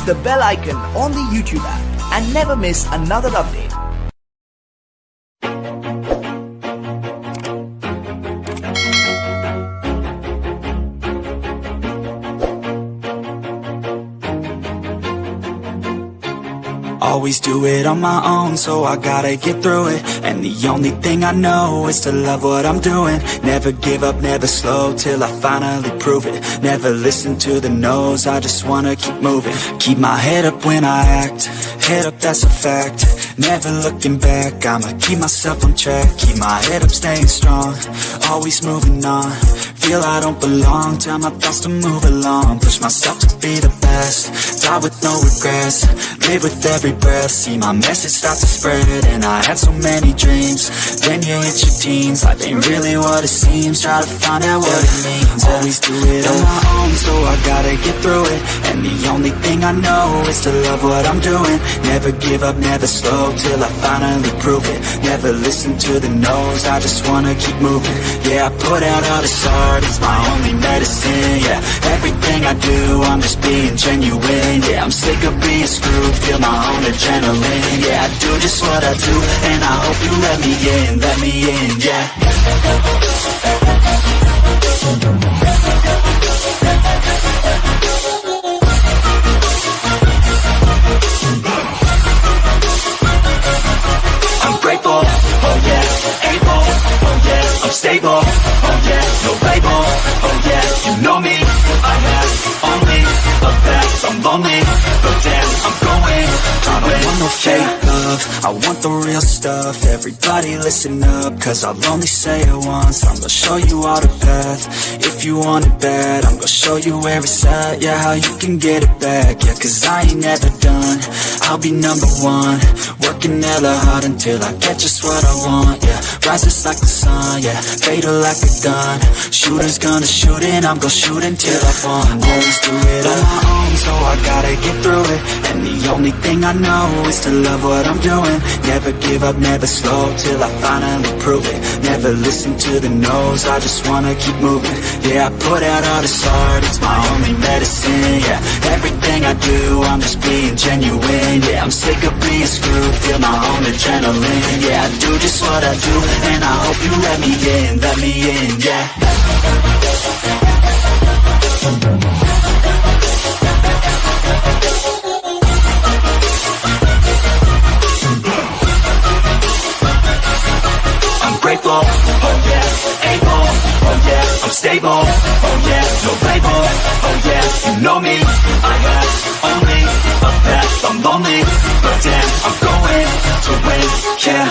the bell icon on the YouTube app and never miss another update. Always do it on my own, so I gotta get through it. And the only thing I know is to love what I'm doing. Never give up, never slow, till I finally prove it. Never listen to the no's, I just wanna keep moving. Keep my head up when I act, head up, that's a fact. Never looking back, I'ma keep myself on track. Keep my head up, staying strong, always moving on. Feel I don't belong, tell my thoughts to move along. Push myself to be the best, die with no regrets. Live with every breath, see my message start to spread. And I had so many dreams, then you hit your teens. Life ain't really what it seems, try to find out what it means. Always do it on my own, so I gotta get through it. And the only thing I know is to love what I'm doing. Never give up, never slow, till I finally prove it. Never listen to the no's, I just wanna keep moving. Yeah, I put out all this art, it's my only medicine. Yeah, everything I do, I'm just being genuine. Yeah, I'm sick of being screwed, feel my own adrenaline. Yeah, I do just what I do, and I hope you let me in, yeah. I'm grateful, oh yeah, able, oh yeah, I'm stable, oh yeah, no label, oh yeah, you know me, I have only a past, I'm lonely, but damn, I'm going, I don't want no fake love, I want the real stuff. Everybody listen up, cause I'll only say it once. I'm gonna show you all the path, if you want it bad. I'm gonna show you where it's at, yeah, how you can get it back. Yeah, cause I ain't never done, I'll be number one. Working hella hard until I get just what I want, yeah. Rises like the sun, yeah, fatal like a gun. Shooter's gonna shoot and I'm gonna shoot until I fall. Always do it on my own, so I gotta get through it. And the only thing I know is to love what I'm doing. Never give up, never slow, till I finally prove it. Never listen to the no's, I just wanna keep moving. Yeah, I put out all this art, it's my only medicine. Yeah, everything I do, I'm just being genuine. Yeah, I'm sick of being screwed, feel my own adrenaline. Yeah, I do just what I do, and I hope you let me in, yeah. I'm grateful, oh yeah, able, oh yeah, I'm stable, oh yeah, no label, oh yeah, you know me, I have only a path, I'm lonely, but damn, I'm going to win, yeah.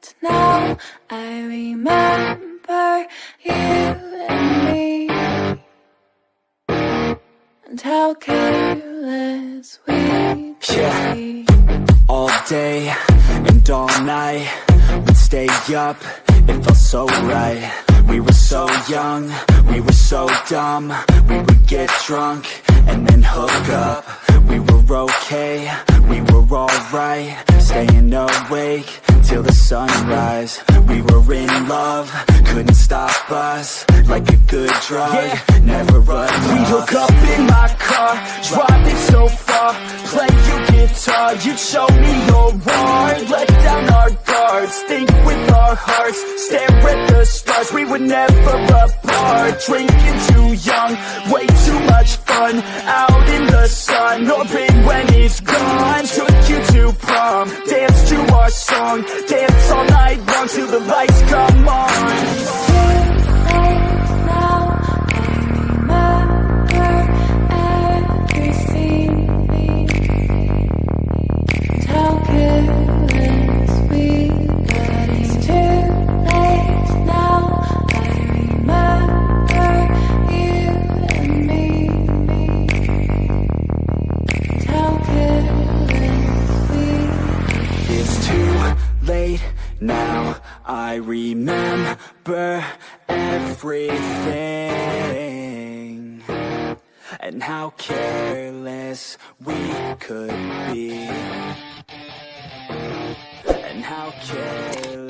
late now. I remember you and me, and how careless we could be. All day and all night, we'd stay up, it felt so right. We were so young, we were so dumb. We would get drunk and then hook up. We were okay, we were alright, staying awake till the sunrise. We were in love, couldn't stop us, like a good drug, never run off. We hook up in my car, driving so far, play your guitar, you'd show me your heart. Let down our guards, think with our hearts, stare at the stars. We were never apart, drinking too young, way too much fun, out in the sun, open when it's gone. Took you to prom, dance to our song, dance all night long till the lights come on. Now I remember everything, and how careless we could be, and how careless